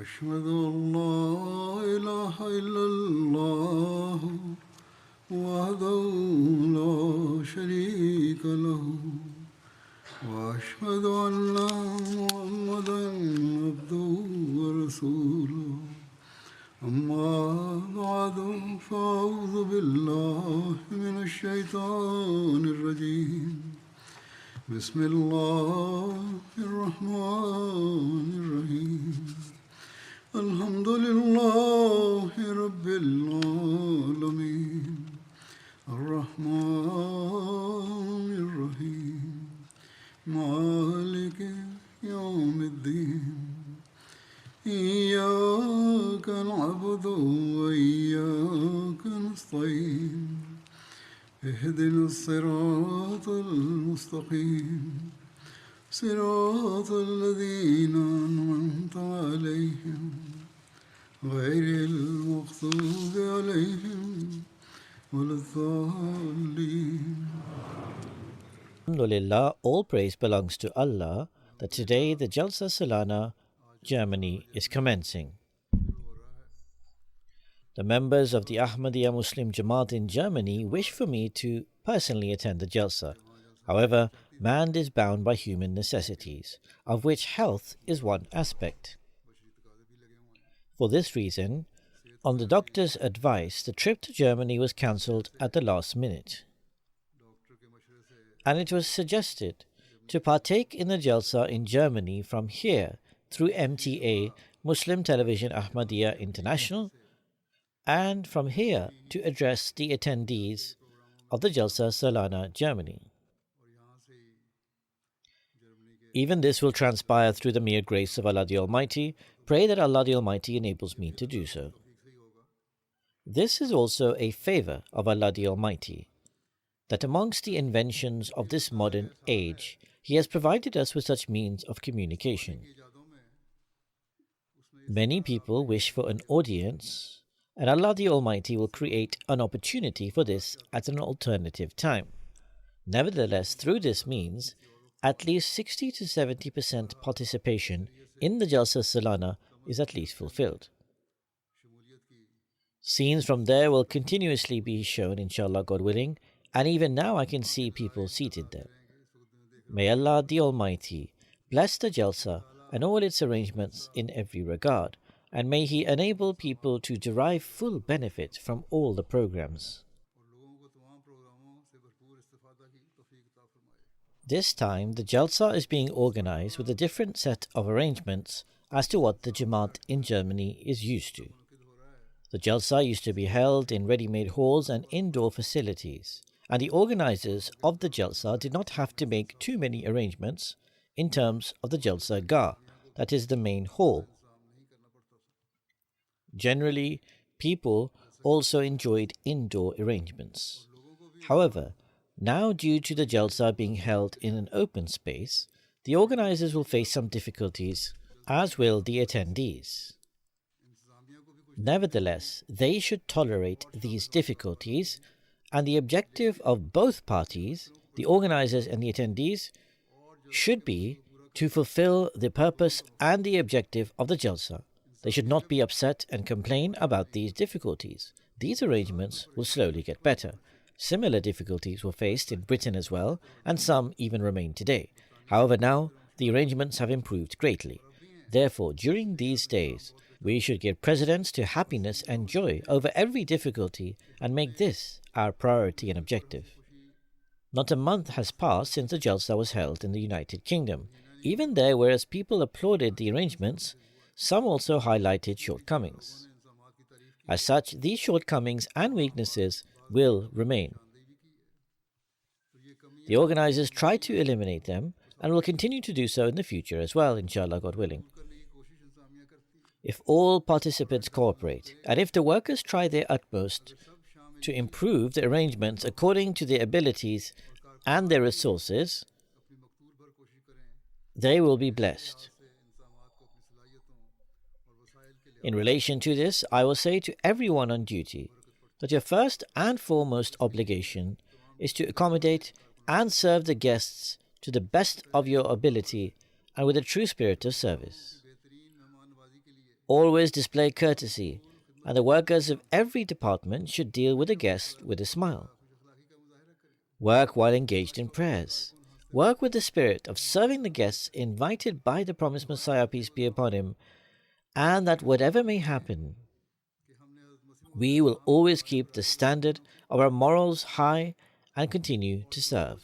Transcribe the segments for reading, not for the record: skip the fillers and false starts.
أشهد أن لا إله إلا الله وحده لا شريك له وأشهد أن محمدا عبده ورسوله أما بعد فأعوذ بالله من الشيطان الرجيم بسم الله الرحمن الرحيم الحمد لله رب العالمين الرحمن الرحيم مالك يوم الدين إياك نعبد وإياك نستعين اهدنا الصراط المستقيم صراط الذين أنعمت عليهم غير المغضوب عليهم ولا الضالين. Alhamdulillah, all praise belongs to Allah that today the Jalsa Salana Germany is commencing. The members of the Ahmadiyya Muslim Jamaat in Germany wish for me to personally attend the Jalsa. However, man is bound by human necessities, of which health is one aspect. For this reason, on the doctor's advice, the trip to Germany was cancelled at the last minute. And it was suggested to partake in the Jalsa in Germany from here through MTA, Muslim Television Ahmadiyya International, and from here to address the attendees of the Jalsa Salana Germany. Even this will transpire through the mere grace of Allah the Almighty. Pray that Allah the Almighty enables me to do so. This is also a favor of Allah the Almighty, that amongst the inventions of this modern age, He has provided us with such means of communication. Many people wish for an audience, and Allah the Almighty will create an opportunity for this at an alternative time. Nevertheless, through this means, at least 60 to 70% participation in the Jalsa Salana is at least fulfilled. Scenes from there will continuously be shown, inshallah, God willing, and even now I can see people seated there. May Allah the Almighty bless the Jalsa and all its arrangements in every regard, and may He enable people to derive full benefit from all the programs. This time, the Jalsa is being organized with a different set of arrangements as to what the Jamaat in Germany is used to. The Jalsa used to be held in ready-made halls and indoor facilities, and the organizers of the Jalsa did not have to make too many arrangements in terms of the Jalsa Gah, that is the main hall. Generally, people also enjoyed indoor arrangements. However, now due to the Jalsa being held in an open space, the organizers will face some difficulties, as will the attendees. Nevertheless, they should tolerate these difficulties, and the objective of both parties, the organizers and the attendees, should be to fulfill the purpose and the objective of the Jalsa. They should not be upset and complain about these difficulties. These arrangements will slowly get better. Similar difficulties were faced in Britain as well, and some even remain today. However, now the arrangements have improved greatly. Therefore, during these days, we should give precedence to happiness and joy over every difficulty and make this our priority and objective. Not a month has passed since the Jalsa was held in the United Kingdom. Even there, whereas people applauded the arrangements, some also highlighted shortcomings. As such, these shortcomings and weaknesses will remain. The organizers try to eliminate them and will continue to do so in the future as well, inshallah, God willing. If all participants cooperate, and if the workers try their utmost to improve the arrangements according to their abilities and their resources, they will be blessed. In relation to this, I will say to everyone on duty that your first and foremost obligation is to accommodate and serve the guests to the best of your ability and with a true spirit of service. always display courtesy, and the workers of every department should deal with a guest with a smile. Work while engaged in prayers. Work with the spirit of serving the guests invited by the promised Messiah, peace be upon him, and that whatever may happen, we will always keep the standard of our morals high and continue to serve.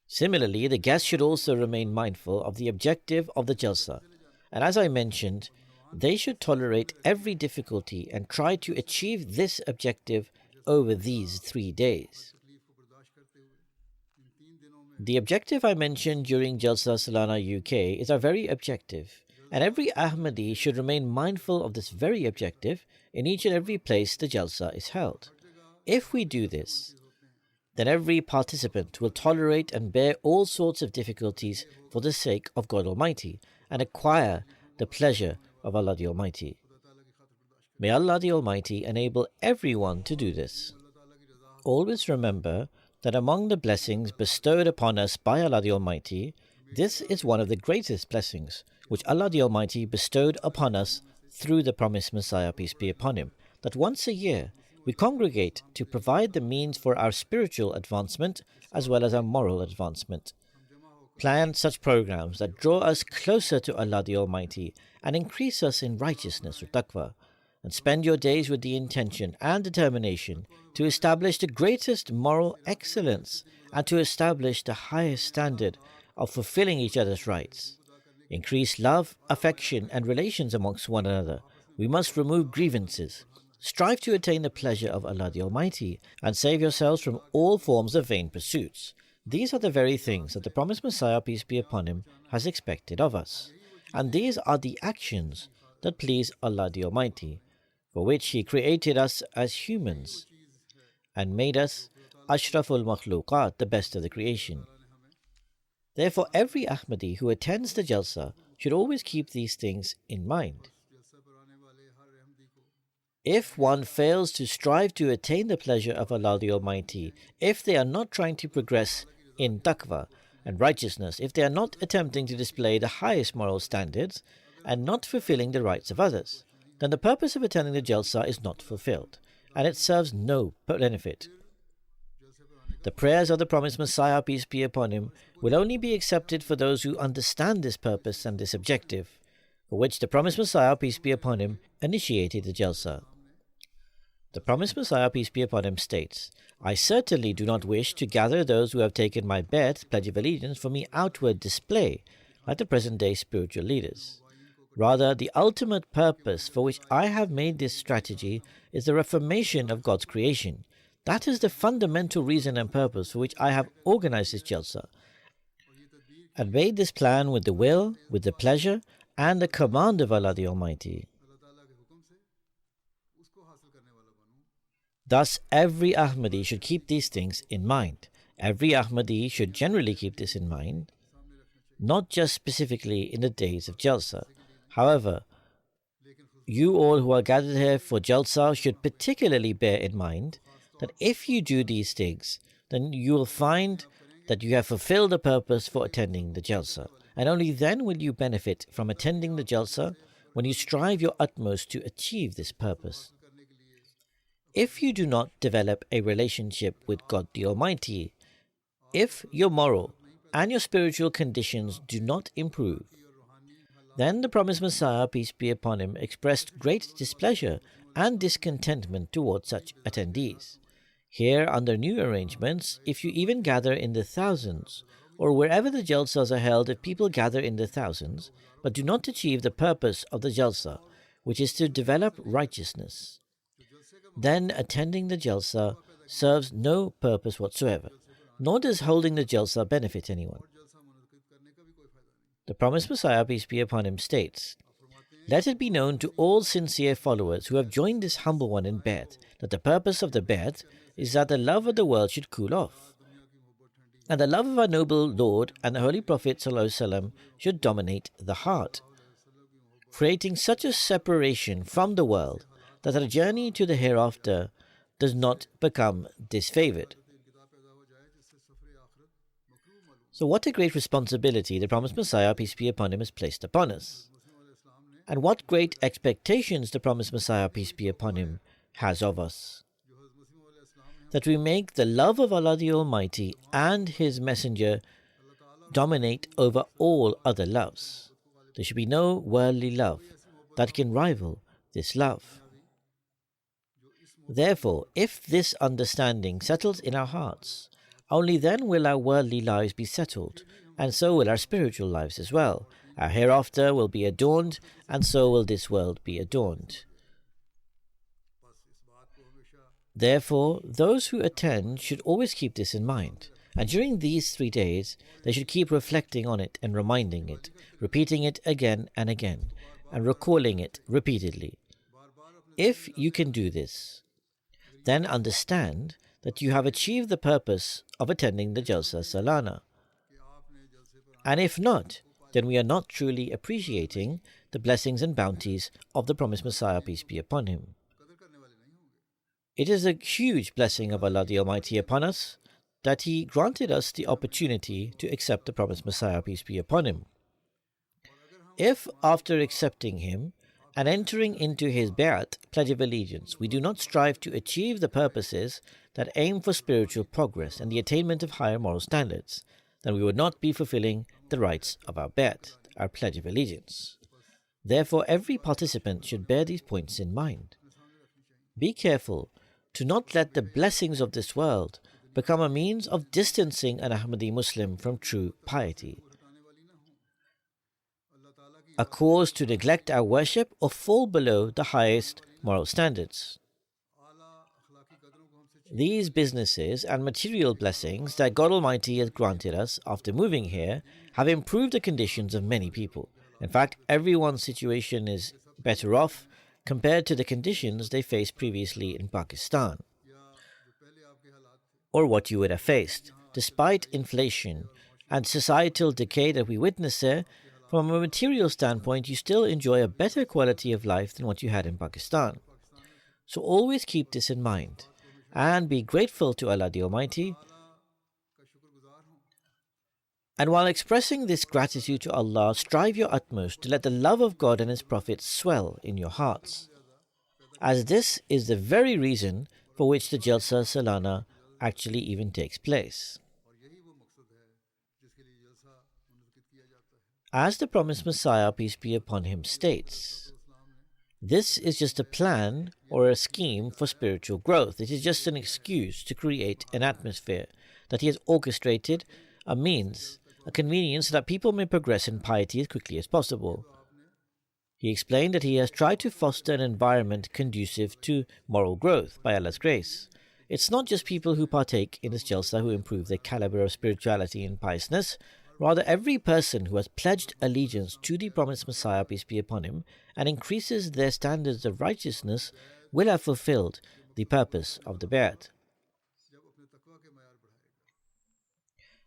Similarly, the guests should also remain mindful of the objective of the Jalsa, and as I mentioned, they should tolerate every difficulty and try to achieve this objective over these 3 days. The objective I mentioned during Jalsa Salana UK is our very objective, and every Ahmadi should remain mindful of this very objective in each and every place the Jalsa is held. If we do this, then every participant will tolerate and bear all sorts of difficulties for the sake of God Almighty and acquire the pleasure of Allah the Almighty. May Allah the Almighty enable everyone to do this. Always remember that among the blessings bestowed upon us by Allah the Almighty, this is one of the greatest blessings which Allah the Almighty bestowed upon us through the promised Messiah, peace be upon him, that once a year we congregate to provide the means for our spiritual advancement as well as our moral advancement. Plan such programs that draw us closer to Allah the Almighty and increase us in righteousness or taqwa, and spend your days with the intention and determination to establish the greatest moral excellence and to establish the highest standard of fulfilling each other's rights. Increase love, affection and relations amongst one another. We must remove grievances. Strive to attain the pleasure of Allah the Almighty and save yourselves from all forms of vain pursuits. These are the very things that the promised Messiah, peace be upon him, has expected of us. And these are the actions that please Allah the Almighty, for which he created us as humans and made us Ashraful Makhluqat, the best of the creation. Therefore, every Ahmadi who attends the Jalsa should always keep these things in mind. If one fails to strive to attain the pleasure of Allah the Almighty, if they are not trying to progress in taqwa and righteousness, if they are not attempting to display the highest moral standards and not fulfilling the rights of others, then the purpose of attending the Jalsa is not fulfilled, and it serves no benefit. The prayers of the promised Messiah, peace be upon him, will only be accepted for those who understand this purpose and this objective, for which the promised Messiah, peace be upon him, initiated the Jalsa. The promised Messiah, peace be upon him, states, I certainly do not wish to gather those who have taken my bet, pledge of allegiance, for me outward display, like the present-day spiritual leaders. Rather, the ultimate purpose for which I have made this strategy is the reformation of God's creation. That is the fundamental reason and purpose for which I have organized this Jalsa, and made this plan with the will, with the pleasure, and the command of Allah the Almighty. Thus, every Ahmadi should keep these things in mind. Every Ahmadi should generally keep this in mind, not just specifically in the days of Jalsa. However, you all who are gathered here for Jalsa should particularly bear in mind that if you do these things, then you will find that you have fulfilled the purpose for attending the Jalsa. And only then will you benefit from attending the Jalsa, when you strive your utmost to achieve this purpose. If you do not develop a relationship with God the Almighty, if your moral and your spiritual conditions do not improve, then the promised Messiah, peace be upon him, expressed great displeasure and discontentment towards such attendees. Here, under new arrangements, if you even gather in the thousands, or wherever the Jalsas are held, if people gather in the thousands, but do not achieve the purpose of the Jalsa, which is to develop righteousness, then attending the Jalsa serves no purpose whatsoever, nor does holding the Jalsa benefit anyone. The promised Messiah, peace be upon him, states, Let it be known to all sincere followers who have joined this humble one in Bai'at that the purpose of the Bai'at is that the love of the world should cool off, and the love of our noble Lord and the Holy Prophet ﷺ should dominate the heart, creating such a separation from the world that our journey to the hereafter does not become disfavored. So what a great responsibility the promised Messiah, peace be upon him, has placed upon us. and what great expectations the promised Messiah, peace be upon him, has of us. That we make the love of Allah the Almighty and His Messenger dominate over all other loves. There should be no worldly love that can rival this love. Therefore, if this understanding settles in our hearts, only then will our worldly lives be settled, and so will our spiritual lives as well. Our hereafter will be adorned, and so will this world be adorned. Therefore, those who attend should always keep this in mind, and during these 3 days, they should keep reflecting on it and reminding it, repeating it again and again, and recalling it repeatedly. If you can do this, then understand that you have achieved the purpose of attending the Jalsa Salana. And if not, then we are not truly appreciating the blessings and bounties of the promised Messiah, peace be upon him. It is a huge blessing of Allah the Almighty upon us that He granted us the opportunity to accept the promised Messiah, peace be upon him. If after accepting him and entering into his Bay'at, pledge of allegiance, we do not strive to achieve the purposes that aim for spiritual progress and the attainment of higher moral standards, then we would not be fulfilling the rights of our Bay'at, our pledge of allegiance. Therefore, every participant should bear these points in mind. Be careful to not let the blessings of this world become a means of distancing an Ahmadi Muslim from true piety, a cause to neglect our worship or fall below the highest moral standards. These businesses and material blessings that God Almighty has granted us after moving here have improved the conditions of many people. In fact, everyone's situation is better off compared to the conditions they faced previously in Pakistan, or what you would have faced. Despite inflation and societal decay that we witness there, from a material standpoint, you still enjoy a better quality of life than what you had in Pakistan. So always keep this in mind and be grateful to Allah the Almighty. And while expressing this gratitude to Allah, strive your utmost to let the love of God and His Prophet swell in your hearts, as this is the very reason for which the Jalsa Salana actually even takes place. As the promised Messiah, peace be upon him, states, this is just a plan or a scheme for spiritual growth. It is just an excuse to create an atmosphere that He has orchestrated, a means, a convenience so that people may progress in piety as quickly as possible. He explained that He has tried to foster an environment conducive to moral growth by Allah's grace. It's not just people who partake in this Jalsa who improve their caliber of spirituality and piousness. Rather, every person who has pledged allegiance to the promised Messiah, peace be upon him, and increases their standards of righteousness will have fulfilled the purpose of the Bay'at.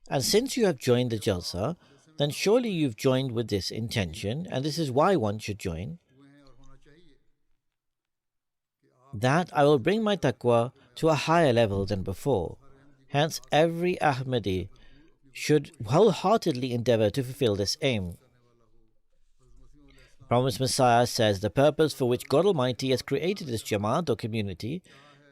And since you have joined the Jalsa, then surely you've joined with this intention, and this is why one should join, that I will bring my taqwa to a higher level than before. Hence, every Ahmadi should wholeheartedly endeavor to fulfill this aim. Promised Messiah says the purpose for which God Almighty has created this Jamaat or community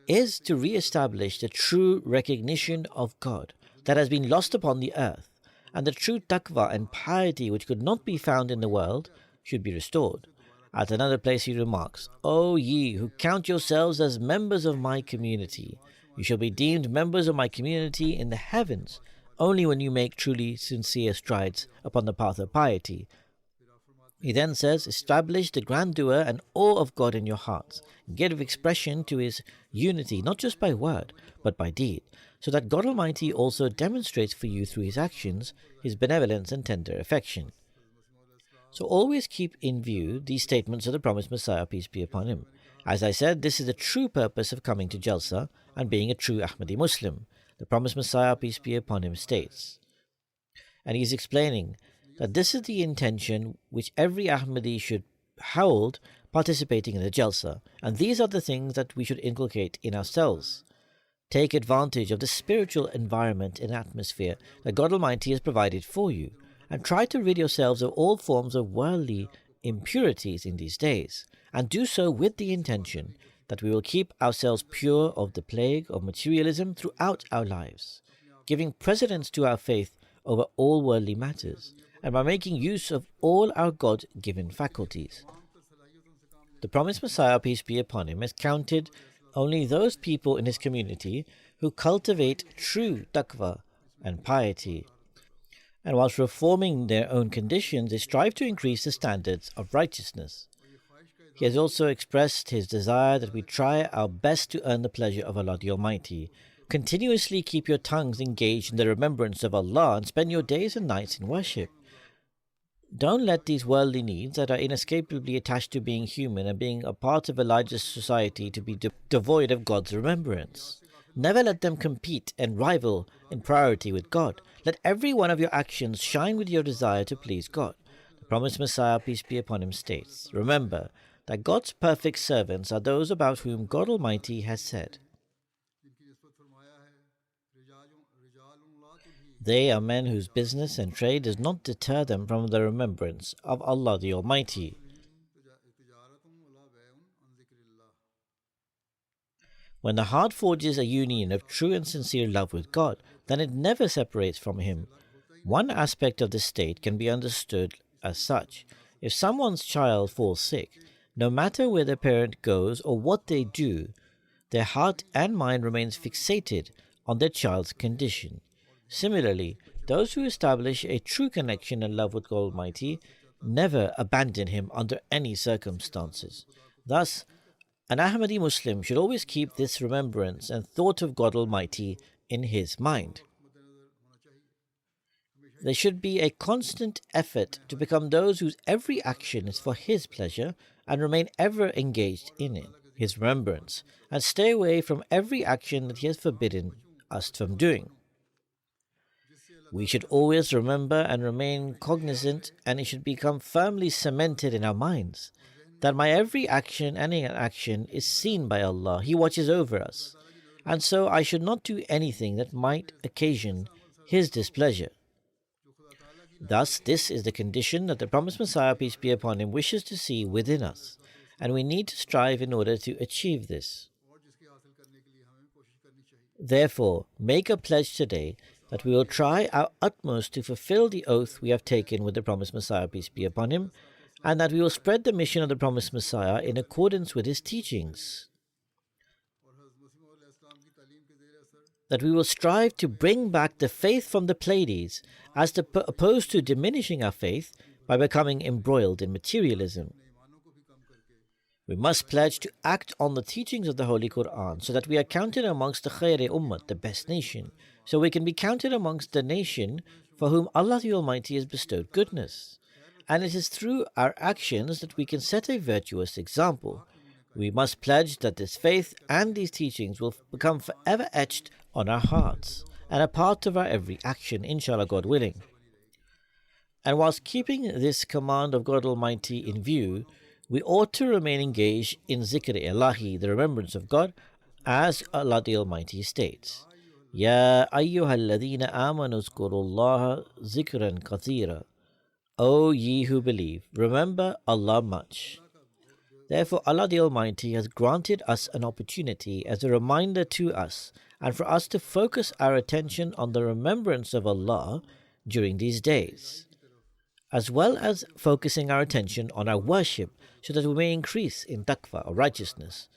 is to re-establish the true recognition of God that has been lost upon the earth, and the true taqwa and piety which could not be found in the world should be restored. At another place he remarks, O ye who count yourselves as members of my community, you shall be deemed members of my community in the heavens only when you make truly sincere strides upon the path of piety. He then says, establish the grandeur and awe of God in your hearts. Give expression to His unity, not just by word, but by deed, so that God Almighty also demonstrates for you through His actions His benevolence and tender affection. So always keep in view these statements of the promised Messiah, peace be upon him. As I said, this is the true purpose of coming to Jalsa and being a true Ahmadi Muslim. The promised Messiah, peace be upon him, states. And he is explaining that this is the intention which every Ahmadi should hold participating in the Jalsa. And these are the things that we should inculcate in ourselves. Take advantage of the spiritual environment and atmosphere that God Almighty has provided for you, and try to rid yourselves of all forms of worldly impurities in these days, and do so with the intention that we will keep ourselves pure of the plague of materialism throughout our lives, giving precedence to our faith over all worldly matters, and by making use of all our God-given faculties. The promised Messiah, peace be upon him, has counted only those people in his community who cultivate true taqwa and piety, and whilst reforming their own conditions, they strive to increase the standards of righteousness. He has also expressed his desire that we try our best to earn the pleasure of Allah the Almighty. Continuously keep your tongues engaged in the remembrance of Allah and spend your days and nights in worship. Don't let these worldly needs that are inescapably attached to being human and being a part of a larger society to be devoid of God's remembrance. Never let them compete and rival in priority with God. Let every one of your actions shine with your desire to please God. The promised Messiah, peace be upon him, states, remember that God's perfect servants are those about whom God Almighty has said, they are men whose business and trade does not deter them from the remembrance of Allah the Almighty. When the heart forges a union of true and sincere love with God, then it never separates from Him. One aspect of this state can be understood as such. If someone's child falls sick, no matter where their parent goes or what they do, their heart and mind remains fixated on their child's condition. Similarly, those who establish a true connection and love with God Almighty never abandon Him under any circumstances. Thus, an Ahmadi Muslim should always keep this remembrance and thought of God Almighty in his mind. There should be a constant effort to become those whose every action is for His pleasure and remain ever engaged in it, His remembrance, and stay away from every action that He has forbidden us from doing. We should always remember and remain cognizant, and it should become firmly cemented in our minds that my every action and inaction is seen by Allah. He watches over us, and so I should not do anything that might occasion His displeasure. Thus, this is the condition that the promised Messiah, peace be upon him, wishes to see within us, and we need to strive in order to achieve this. Therefore, make a pledge today that we will try our utmost to fulfill the oath we have taken with the promised Messiah, peace be upon him, and that we will spread the mission of the promised Messiah in accordance with his teachings. That we will strive to bring back the faith from the Pleiades, as opposed to diminishing our faith by becoming embroiled in materialism. We must pledge to act on the teachings of the Holy Quran so that we are counted amongst the Khair Ummah, the best nation, so we can be counted amongst the nation for whom Allah the Almighty has bestowed goodness. And it is through our actions that we can set a virtuous example. We must pledge that this faith and these teachings will become forever etched on our hearts and a part of our every action, inshallah, God willing. And whilst keeping this command of God Almighty in view, we ought to remain engaged in zikr ilahi, the remembrance of God, as Allah the Almighty states, Ya ayyuhalladhina amanu zkurullaha zikran kathira. O ye who believe, remember Allah much. Therefore Allah the Almighty has granted us an opportunity as a reminder to us and for us to focus our attention on the remembrance of Allah during these days, as well as focusing our attention on our worship so that we may increase in taqwa or righteousness.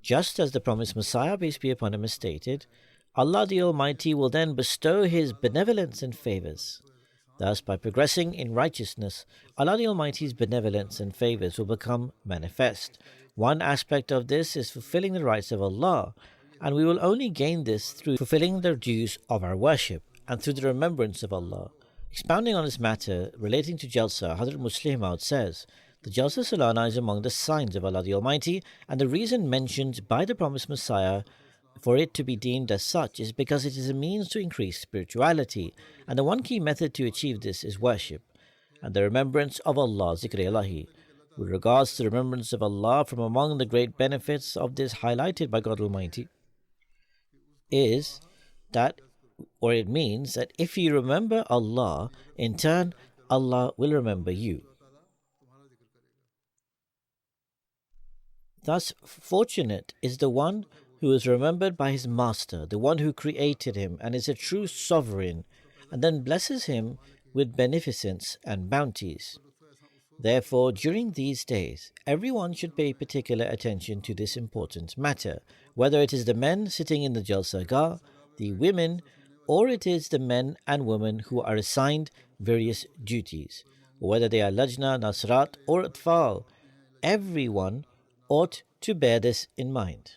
Just as the promised Messiah, peace be upon him, has stated, Allah the Almighty will then bestow His benevolence and favors. Thus, by progressing in righteousness, Allah the Almighty's benevolence and favors will become manifest. One aspect of this is fulfilling the rights of Allah, and we will only gain this through fulfilling the dues of our worship and through the remembrance of Allah. Expounding on this matter relating to Jalsa, Hazrat Muslim Maud says, the Jalsa Salana is among the signs of Allah the Almighty, and the reason mentioned by the promised Messiah for it to be deemed as such is because it is a means to increase spirituality, and the one key method to achieve this is worship and the remembrance of Allah, zikr ilahi. With regards to the remembrance of Allah, from among the great benefits of this highlighted by God Almighty is that, or it means that if you remember Allah, in turn Allah will remember you. Thus, fortunate is the one who is remembered by his master, the one who created him and is a true sovereign, and then blesses him with beneficence and bounties. Therefore, during these days, everyone should pay particular attention to this important matter, whether it is the men sitting in the Jalsa Gah, the women, or it is the men and women who are assigned various duties, or whether they are Lajna, Nasrat, or Atfal. Everyone ought to bear this in mind.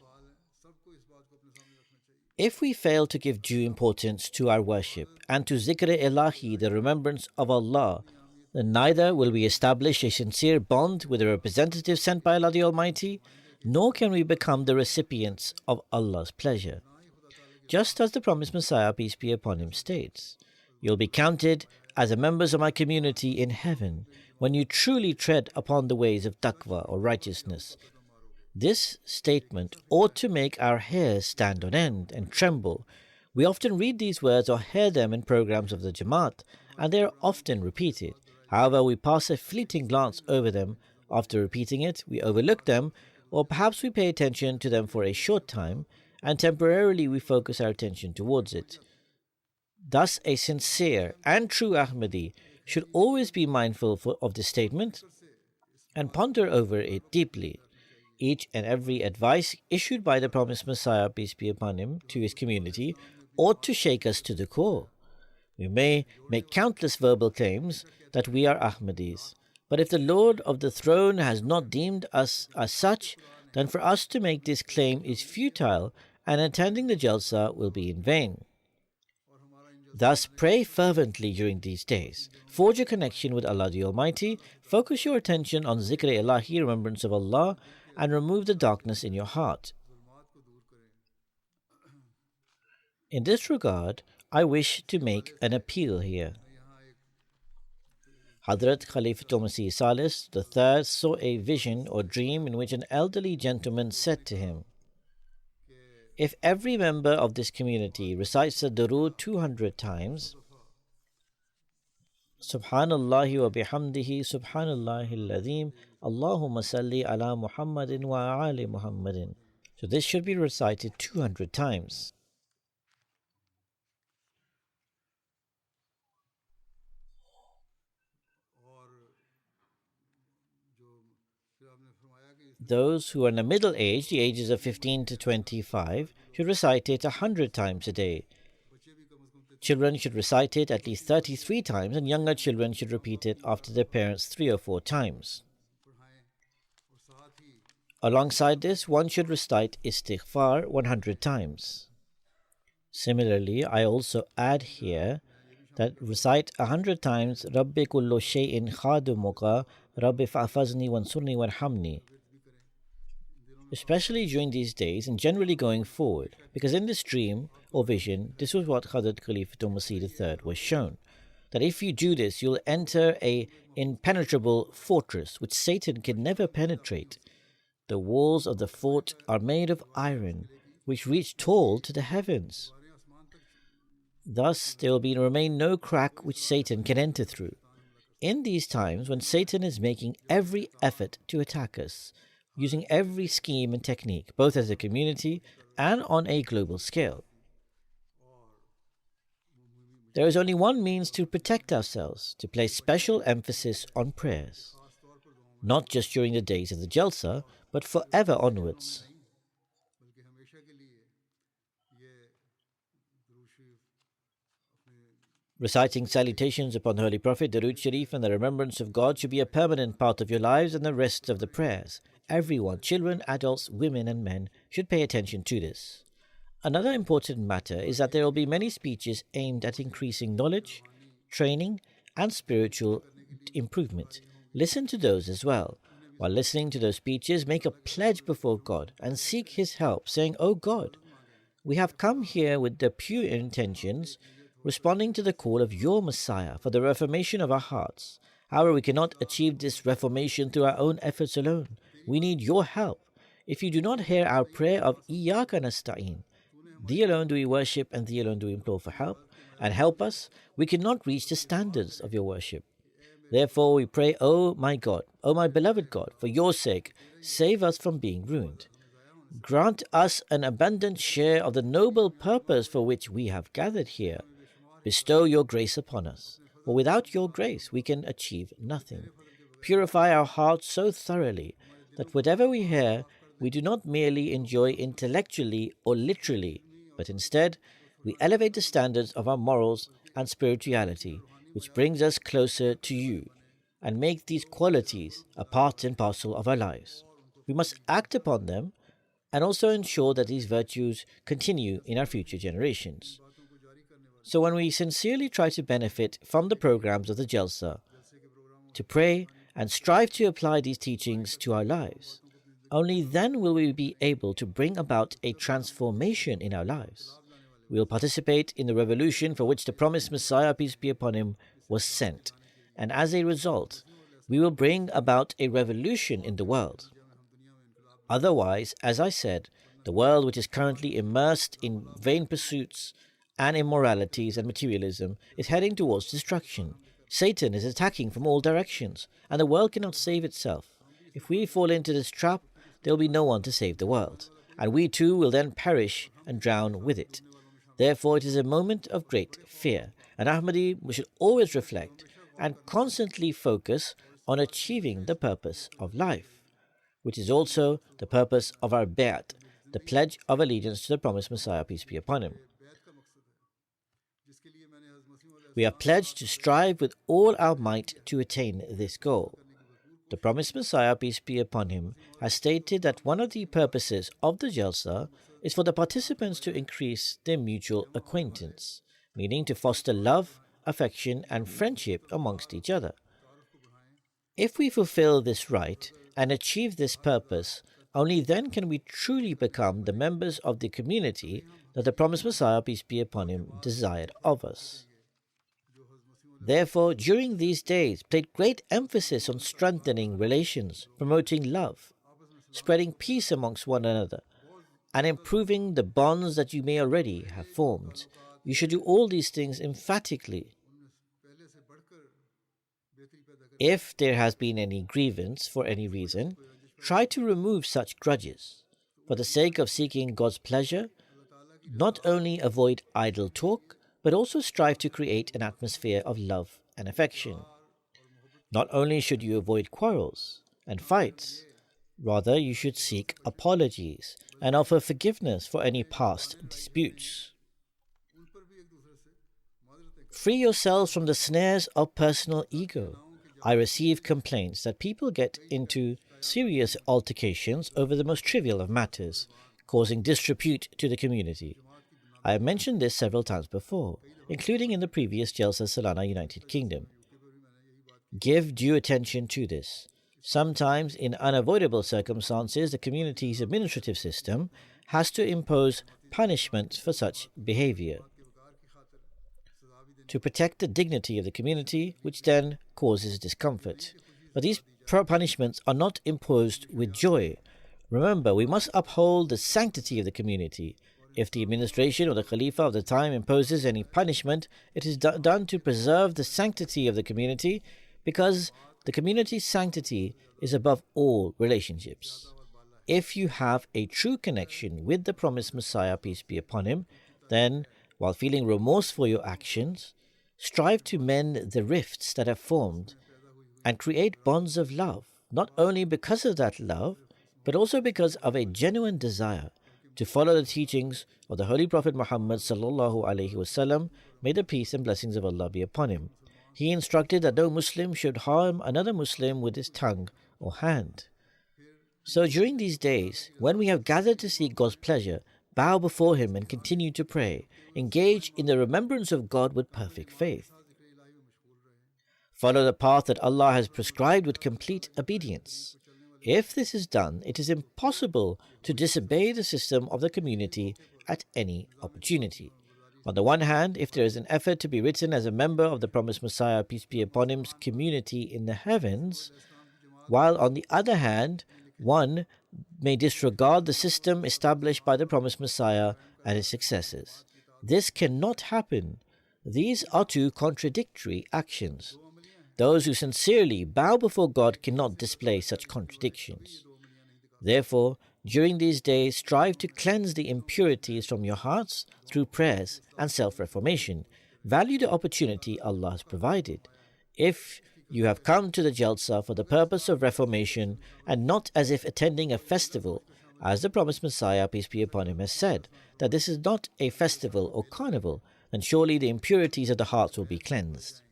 If we fail to give due importance to our worship and to Zikr-e-Ilahi, the remembrance of Allah, then neither will we establish a sincere bond with the representative sent by Allah the Almighty, nor can we become the recipients of Allah's pleasure. Just as the promised Messiah, peace be upon him, states, "You'll be counted as the members of my community in heaven when you truly tread upon the ways of taqwa or righteousness." This statement ought to make our hairs stand on end and tremble. We often read these words or hear them in programs of the Jamaat, and they are often repeated. However, we pass a fleeting glance over them. After repeating it, we overlook them, or perhaps we pay attention to them for a short time, and temporarily we focus our attention towards it. Thus, a sincere and true Ahmadi should always be mindful of this statement and ponder over it deeply. Each and every advice issued by the promised Messiah, peace be upon him, to his community ought to shake us to the core. We may make countless verbal claims that we are Ahmadis, but if the Lord of the throne has not deemed us as such, then for us to make this claim is futile, and attending the Jalsa will be in vain. Thus, pray fervently during these days. Forge a connection with Allah the Almighty, focus your attention on Zikr-e-Ilahi, remembrance of Allah, and remove the darkness in your heart. In this regard, I wish to make an appeal here. Hazrat Khalifatul Masih Salis III saw a vision or dream in which an elderly gentleman said to him, "If every member of this community recites the Durood 200 times, Subhanallahi wa bihamdihi, Subhanallahi al-Azim, Allahumma salli ala Muhammadin wa ali Muhammadin." So this should be recited 200 times. Those who are in the middle age, the ages of 15 to 25, should recite it 100 times a day. Children should recite it at least 33 times, and younger children should repeat it after their parents 3 or 4 times. Alongside this, one should recite istighfar 100 times. Similarly, I also add here that recite 100 times Rabbi kullu shay'in khadumuka, Rabbi fa'afazni wansurni warhamni. Especially during these days and generally going forward, because in this dream or vision, this was what Hazrat Khalifatul Masih III was shown, that if you do this, you'll enter an impenetrable fortress which Satan can never penetrate. The walls of the fort are made of iron, which reach tall to the heavens. Thus there will remain no crack which Satan can enter through. In these times, when Satan is making every effort to attack us, using every scheme and technique, both as a community and on a global scale, there is only one means to protect ourselves, to place special emphasis on prayers, not just during the days of the Jalsa, but forever onwards. Reciting salutations upon the Holy Prophet, Durood Sharif, and the remembrance of God should be a permanent part of your lives and the rest of the prayers. Everyone, children, adults, women and men, should pay attention to this. Another important matter is that there will be many speeches aimed at increasing knowledge, training, and spiritual improvement. Listen to those as well. While listening to those speeches, make a pledge before God and seek His help, saying, "O God, we have come here with the pure intentions, responding to the call of your Messiah for the reformation of our hearts. However, we cannot achieve this reformation through our own efforts alone. We need your help. If you do not hear our prayer of Iyaka nasta'in, thee alone do we worship and thee alone do we implore for help, and help us, we cannot reach the standards of your worship. Therefore we pray, O my God, O my beloved God, for your sake, save us from being ruined. Grant us an abundant share of the noble purpose for which we have gathered here. Bestow your grace upon us, for without your grace we can achieve nothing. Purify our hearts so thoroughly that whatever we hear, we do not merely enjoy intellectually or literally, but instead we elevate the standards of our morals and spirituality, which brings us closer to you, and make these qualities a part and parcel of our lives. We must act upon them and also ensure that these virtues continue in our future generations. So when we sincerely try to benefit from the programs of the Jalsa, to pray and strive to apply these teachings to our lives, only then will we be able to bring about a transformation in our lives. We will participate in the revolution for which the promised Messiah, peace be upon him, was sent, and as a result, we will bring about a revolution in the world. Otherwise, as I said, the world which is currently immersed in vain pursuits and immoralities and materialism is heading towards destruction. Satan is attacking from all directions, and the world cannot save itself. If we fall into this trap, there will be no one to save the world, and we too will then perish and drown with it. Therefore, it is a moment of great fear, and Ahmadi should always reflect and constantly focus on achieving the purpose of life, which is also the purpose of our bay'at, the pledge of allegiance to the promised Messiah, peace be upon him. We are pledged to strive with all our might to attain this goal. The promised Messiah, peace be upon him, has stated that one of the purposes of the Jalsa is for the participants to increase their mutual acquaintance, meaning to foster love, affection, and friendship amongst each other. If we fulfill this right and achieve this purpose, only then can we truly become the members of the community that the promised Messiah, peace be upon him, desired of us. Therefore, during these days, place great emphasis on strengthening relations, promoting love, spreading peace amongst one another, and improving the bonds that you may already have formed. You should do all these things emphatically. If there has been any grievance for any reason, try to remove such grudges. For the sake of seeking God's pleasure, not only avoid idle talk, but also strive to create an atmosphere of love and affection. Not only should you avoid quarrels and fights, rather you should seek apologies and offer forgiveness for any past disputes. Free yourselves from the snares of personal ego. I receive complaints that people get into serious altercations over the most trivial of matters, causing disrepute to the community. I have mentioned this several times before, including in the previous Jalsa Salana United Kingdom. Give due attention to this. Sometimes, in unavoidable circumstances, the community's administrative system has to impose punishments for such behavior to protect the dignity of the community, which then causes discomfort. But these punishments are not imposed with joy. Remember, we must uphold the sanctity of the community. If the administration or the Khalifa of the time imposes any punishment, it is done to preserve the sanctity of the community, because the community's sanctity is above all relationships. If you have a true connection with the promised Messiah, peace be upon him, then, while feeling remorse for your actions, strive to mend the rifts that have formed and create bonds of love, not only because of that love, but also because of a genuine desire to follow the teachings of the Holy Prophet Muhammad sallallahu alaihi wasallam, may the peace and blessings of Allah be upon him. He instructed that no Muslim should harm another Muslim with his tongue or hand. So during these days, when we have gathered to seek God's pleasure, bow before him and continue to pray. Engage in the remembrance of God with perfect faith. Follow the path that Allah has prescribed with complete obedience. If this is done, it is impossible to disobey the system of the community at any opportunity. On the one hand, if there is an effort to be written as a member of the promised Messiah, peace be upon him's community in the heavens, while on the other hand, one may disregard the system established by the promised Messiah and his successors. This cannot happen. These are two contradictory actions. Those who sincerely bow before God cannot display such contradictions. Therefore, during these days, strive to cleanse the impurities from your hearts through prayers and self-reformation. Value the opportunity Allah has provided. If you have come to the Jalsa for the purpose of reformation and not as if attending a festival, as the promised Messiah, peace be upon him, has said, that this is not a festival or carnival, then surely the impurities of the hearts will be cleansed.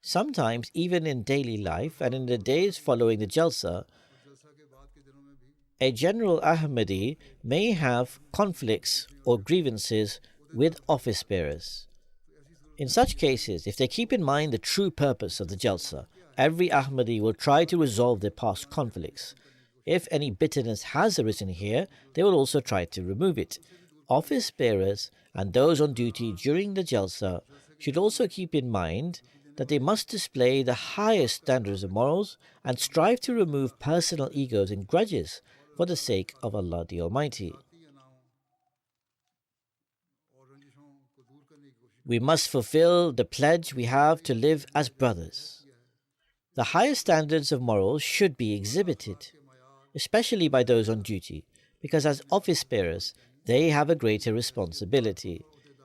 Sometimes, even in daily life and in the days following the Jalsa, a general Ahmadi may have conflicts or grievances with office bearers. In such cases, if they keep in mind the true purpose of the Jalsa, every Ahmadi will try to resolve their past conflicts. If any bitterness has arisen here, they will also try to remove it. Office bearers and those on duty during the Jalsa should also keep in mind that they must display the highest standards of morals and strive to remove personal egos and grudges for the sake of Allah the Almighty. We must fulfill the pledge we have to live as brothers. The highest standards of morals should be exhibited, especially by those on duty, because as office bearers, they have a greater responsibility.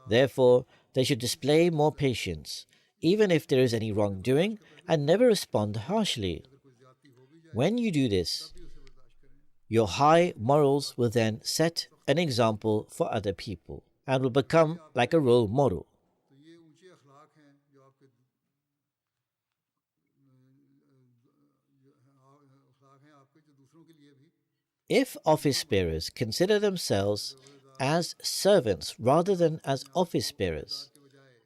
Therefore, they should display more patience, even if there is any wrongdoing, and never respond harshly. When you do this, your high morals will then set an example for other people and will become like a role model. If office bearers consider themselves as servants rather than as office bearers,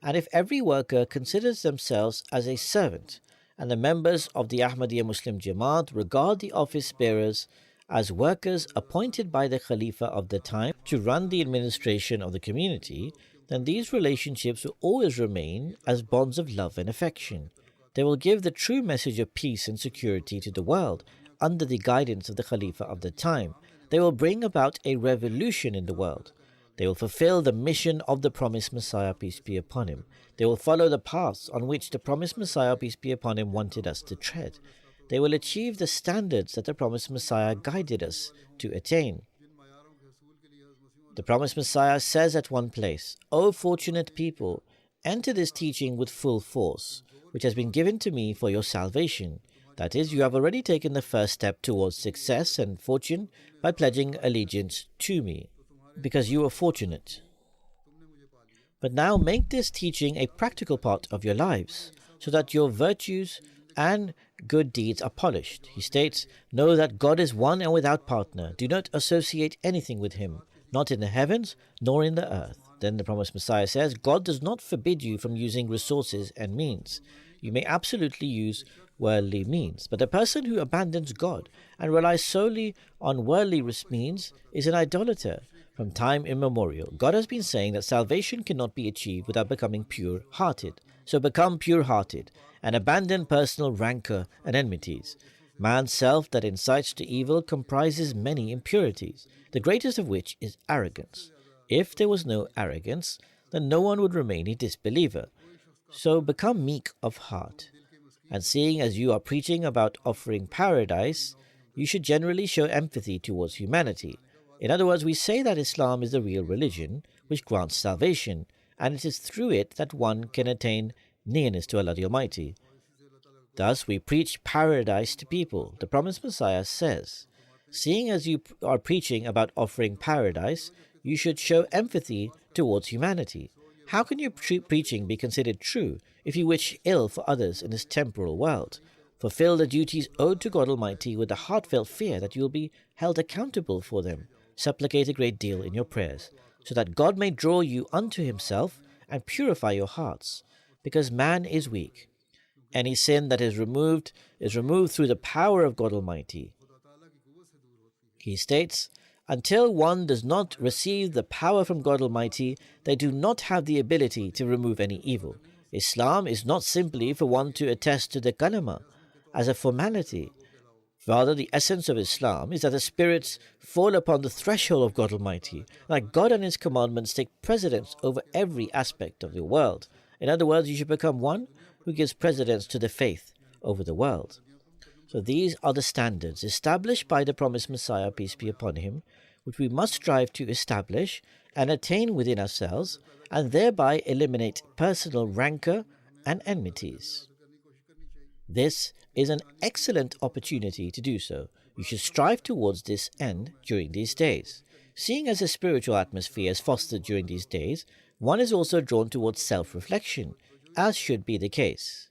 and if every worker considers themselves as a servant, and the members of the Ahmadiyya Muslim Jamaat regard the office bearers as workers appointed by the Khalifa of the time to run the administration of the community, then these relationships will always remain as bonds of love and affection. They will give the true message of peace and security to the world under the guidance of the Khalifa of the time. They will bring about a revolution in the world. They will fulfill the mission of the promised Messiah, peace be upon him. They will follow the paths on which the promised Messiah, peace be upon him, wanted us to tread. They will achieve the standards that the promised Messiah guided us to attain. The promised Messiah says at one place, "O fortunate people, enter this teaching with full force, which has been given to me for your salvation." That is, you have already taken the first step towards success and fortune by pledging allegiance to me, because you are fortunate. But now make this teaching a practical part of your lives, so that your virtues and good deeds are polished. He states, "Know that God is one and without partner. Do not associate anything with him, not in the heavens nor in the earth." Then the promised Messiah says, "God does not forbid you from using resources and means. You may absolutely use worldly means, but the person who abandons God and relies solely on worldly means is an idolater. From time immemorial, God has been saying that salvation cannot be achieved without becoming pure-hearted. So become pure-hearted and abandon personal rancor and enmities. Man's self that incites to evil comprises many impurities, the greatest of which is arrogance. If there was no arrogance, then no one would remain a disbeliever. So become meek of heart. And seeing as you are preaching about offering paradise, you should generally show empathy towards humanity. In other words, we say that Islam is the real religion which grants salvation, and it is through it that one can attain nearness to Allah the Almighty. Thus, we preach paradise to people. The promised Messiah says, "Seeing as you are preaching about offering paradise, you should show empathy towards humanity. How can your preaching be considered true if you wish ill for others in this temporal world? Fulfill the duties owed to God Almighty with the heartfelt fear that you will be held accountable for them. Supplicate a great deal in your prayers, so that God may draw you unto himself and purify your hearts, because man is weak. Any sin that is removed through the power of God Almighty." He states, "Until one does not receive the power from God Almighty, they do not have the ability to remove any evil. Islam is not simply for one to attest to the kalama as a formality. Rather, the essence of Islam is that the spirits fall upon the threshold of God Almighty, like God and His commandments take precedence over every aspect of the world. In other words, you should become one who gives precedence to the faith over the world. So these are the standards established by the promised Messiah, peace be upon him, which we must strive to establish and attain within ourselves, and thereby eliminate personal rancor and enmities. This is an excellent opportunity to do so. You should strive towards this end during these days. Seeing as a spiritual atmosphere is fostered during these days, one is also drawn towards self-reflection, as should be the case.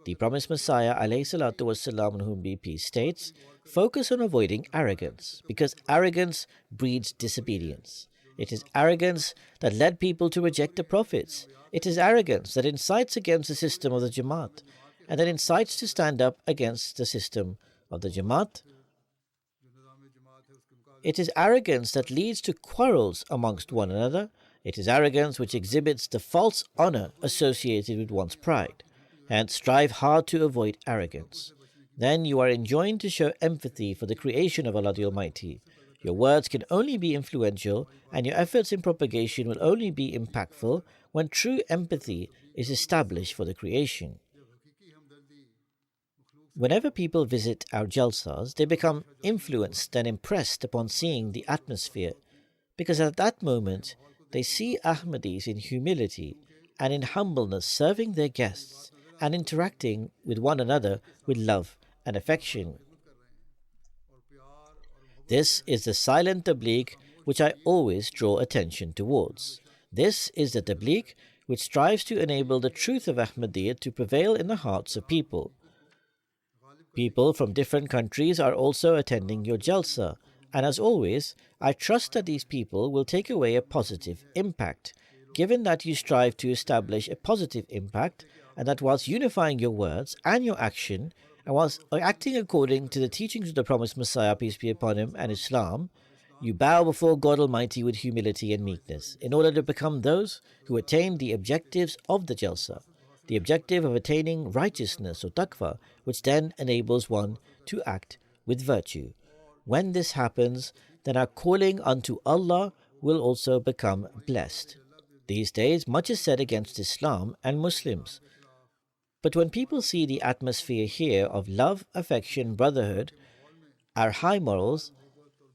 The promised Messiah, alayhi salatu wassalam, on whom be peace, states, focus on avoiding arrogance, because arrogance breeds disobedience. It is arrogance that led people to reject the prophets. It is arrogance that incites against the system of the Jamaat, and that incites to stand up against the system of the Jamaat. It is arrogance that leads to quarrels amongst one another. It is arrogance which exhibits the false honor associated with one's pride. Hence, strive hard to avoid arrogance. Then you are enjoined to show empathy for the creation of Allah the Almighty. Your words can only be influential, and your efforts in propagation will only be impactful when true empathy is established for the creation. Whenever people visit our jalsas, they become influenced and impressed upon seeing the atmosphere, because at that moment they see Ahmadis in humility and in humbleness serving their guests and interacting with one another with love and affection. This is the silent tabligh which I always draw attention towards. This is the tabligh which strives to enable the truth of Ahmadiyya to prevail in the hearts of people. People from different countries are also attending your jalsa, and as always, I trust that these people will take away a positive impact, given that you strive to establish a positive impact, and that whilst unifying your words and your action, and whilst acting according to the teachings of the promised Messiah, peace be upon him, and Islam, you bow before God Almighty with humility and meekness, in order to become those who attain the objectives of the jalsa, the objective of attaining righteousness or taqwa, which then enables one to act with virtue. When this happens, then our calling unto Allah will also become blessed. These days, much is said against Islam and Muslims. But when people see the atmosphere here of love, affection, brotherhood, our high morals,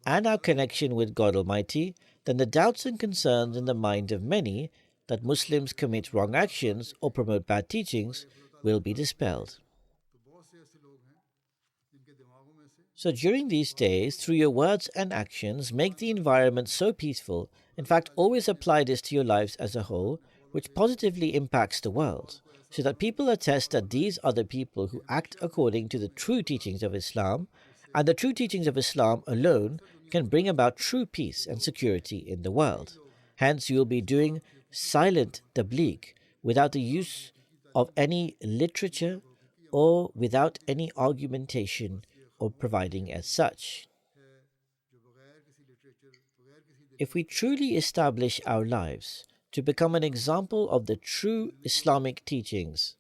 and our connection with God Almighty, then the doubts and concerns in the mind of many that Muslims commit wrong actions or promote bad teachings will be dispelled. So during these days, through your words and actions, make the environment so peaceful. In fact, always apply this to your lives as a whole, which positively impacts the world, so that people attest that these are the people who act according to the true teachings of Islam, and the true teachings of Islam alone can bring about true peace and security in the world. Hence, you will be doing silent tabligh without the use of any literature or without any argumentation or providing as such. If we truly establish our lives to become an example of the true Islamic teachings,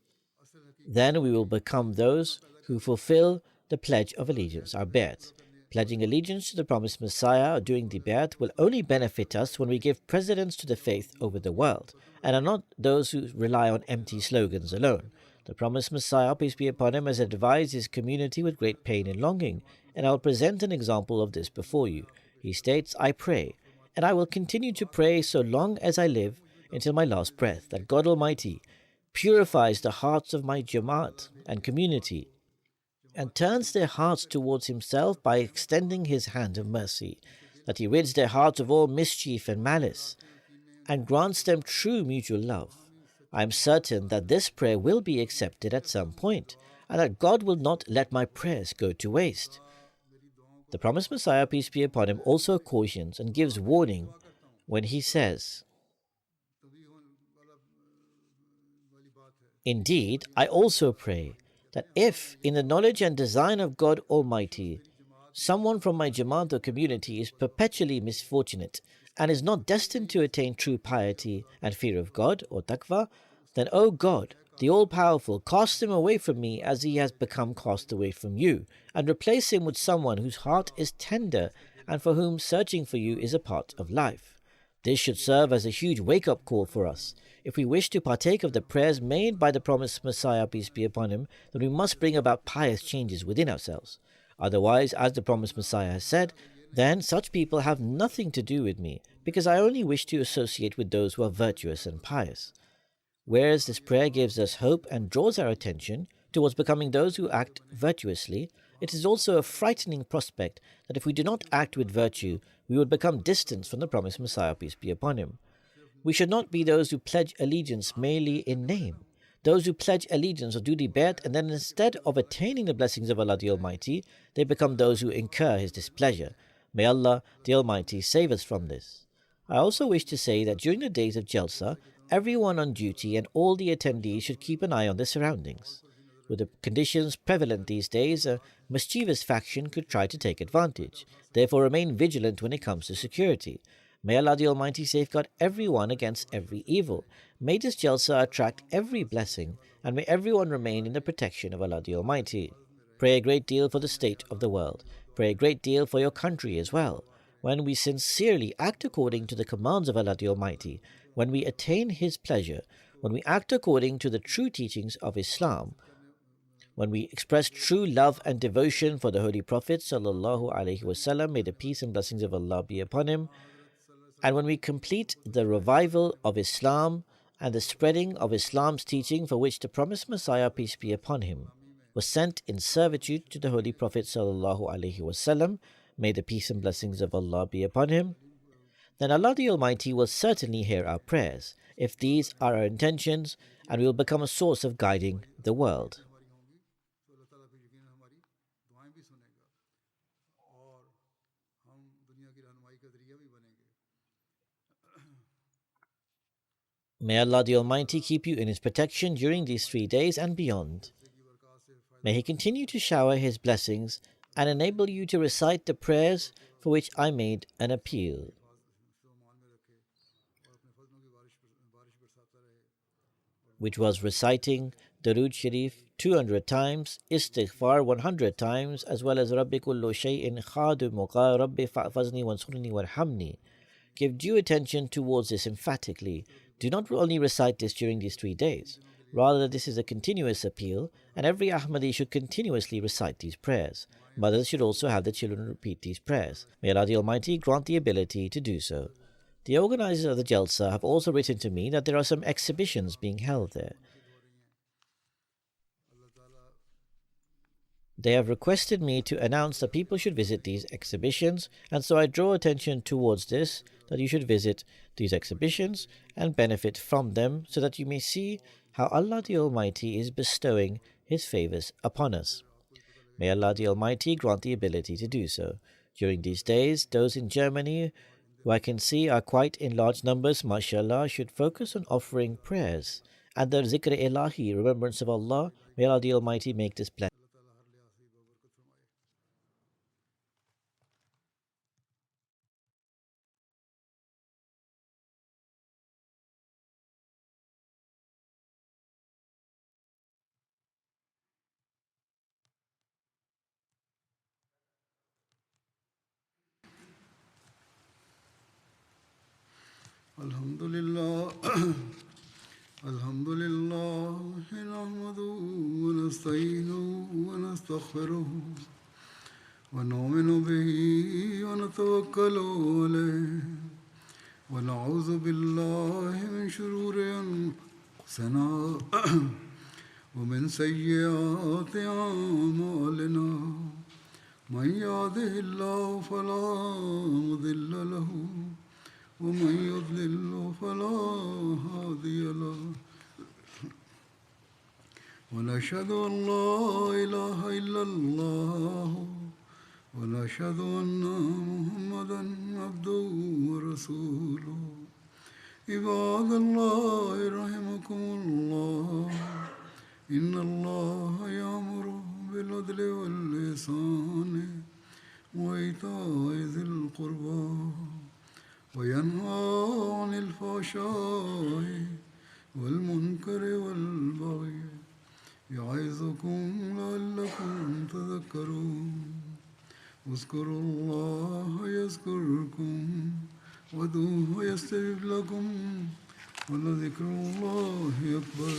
then we will become those who fulfill the Pledge of Allegiance, our bay'at. Pledging allegiance to the promised Messiah or doing the bay'at will only benefit us when we give precedence to the faith over the world, and are not those who rely on empty slogans alone. The promised Messiah, peace be upon him, has advised his community with great pain and longing, and I will present an example of this before you. He states, I pray, and I will continue to pray so long as I live until my last breath, that God Almighty purifies the hearts of my Jamaat and community, and turns their hearts towards himself by extending his hand of mercy, that he rids their hearts of all mischief and malice, and grants them true mutual love. I am certain that this prayer will be accepted at some point, and that God will not let my prayers go to waste. The promised Messiah, peace be upon him, also cautions and gives warning when he says, Indeed, I also pray that if, in the knowledge and design of God Almighty, someone from my Jamaat or community is perpetually misfortunate and is not destined to attain true piety and fear of God or taqwa, then, O God, the All-Powerful, cast him away from me as he has become cast away from you, and replace him with someone whose heart is tender and for whom searching for you is a part of life. This should serve as a huge wake-up call for us. If we wish to partake of the prayers made by the promised Messiah, peace be upon him, then we must bring about pious changes within ourselves. Otherwise, as the promised Messiah has said, then such people have nothing to do with me, because I only wish to associate with those who are virtuous and pious. Whereas this prayer gives us hope and draws our attention towards becoming those who act virtuously, it is also a frightening prospect that if we do not act with virtue, we would become distant from the promised Messiah, peace be upon him. We should not be those who pledge allegiance merely in name. Those who pledge allegiance or do the bet, and then instead of attaining the blessings of Allah the Almighty, they become those who incur His displeasure. May Allah the Almighty save us from this. I also wish to say that during the days of Jalsa, everyone on duty and all the attendees should keep an eye on their surroundings. With the conditions prevalent these days, a mischievous faction could try to take advantage. Therefore, remain vigilant when it comes to security. May Allah the Almighty safeguard everyone against every evil. May this Jalsa attract every blessing, and may everyone remain in the protection of Allah the Almighty. Pray a great deal for the state of the world. Pray a great deal for your country as well. When we sincerely act according to the commands of Allah the Almighty, when we attain His pleasure, when we act according to the true teachings of Islam, when we express true love and devotion for the Holy Prophet sallallahu alaihi wasallam, may the peace and blessings of Allah be upon him, and when we complete the revival of Islam and the spreading of Islam's teaching for which the promised Messiah, peace be upon him, was sent in servitude to the Holy Prophet sallallahu alaihi wasallam, may the peace and blessings of Allah be upon him, then Allah the Almighty will certainly hear our prayers, if these are our intentions, and we will become a source of guiding the world. May Allah the Almighty keep you in His protection during these 3 days and beyond. May He continue to shower His blessings and enable you to recite the prayers for which I made an appeal. Which was reciting Darood Sharif 200 times, Istighfar 100 times, as well as Rabbi kullu shay'in khadumuka Rabbi fa'fazni wansurni warhamni. Give due attention towards this emphatically. Do not only recite this during these 3 days. Rather, this is a continuous appeal, and every Ahmadi should continuously recite these prayers. Mothers should also have their children repeat these prayers. May Allah the Almighty grant the ability to do so. The organizers of the Jalsa have also written to me that there are some exhibitions being held there. They have requested me to announce that people should visit these exhibitions, and so I draw attention towards this, that you should visit these exhibitions and benefit from them, so that you may see how Allah the Almighty is bestowing His favors upon us. May Allah the Almighty grant the ability to do so. During these days, those in Germany, who I can see are quite in large numbers, mashallah, should focus on offering prayers and the zikr ilahi, remembrance of Allah. May Allah the Almighty make this blessing. Alhamdulillah. Alhamdulillah. Nahmaduhu wa nasta'inuhu wa nastaghfiruhu wa nu'minu bihi wa natawakkalu alayhi wa na'udhu billahi min shururi anfusina wa min sayyiati a'malina. Man yahdihillahu fala mudilla lahu ومن يضلل فلا هادي له ونشهد أن لا إله إلا الله ونشهد أن محمدا عبده ورسوله عباد الله رحمكم الله إن الله يأمر بالعدل والإحسان وإيتاء ذي القربى وينهى عن الفحشاء والمنكر والبغي يعظكم لعلكم تذكرون اذكروا الله يذكركم وادعوه يستجب لكم ولذكر الله أكبر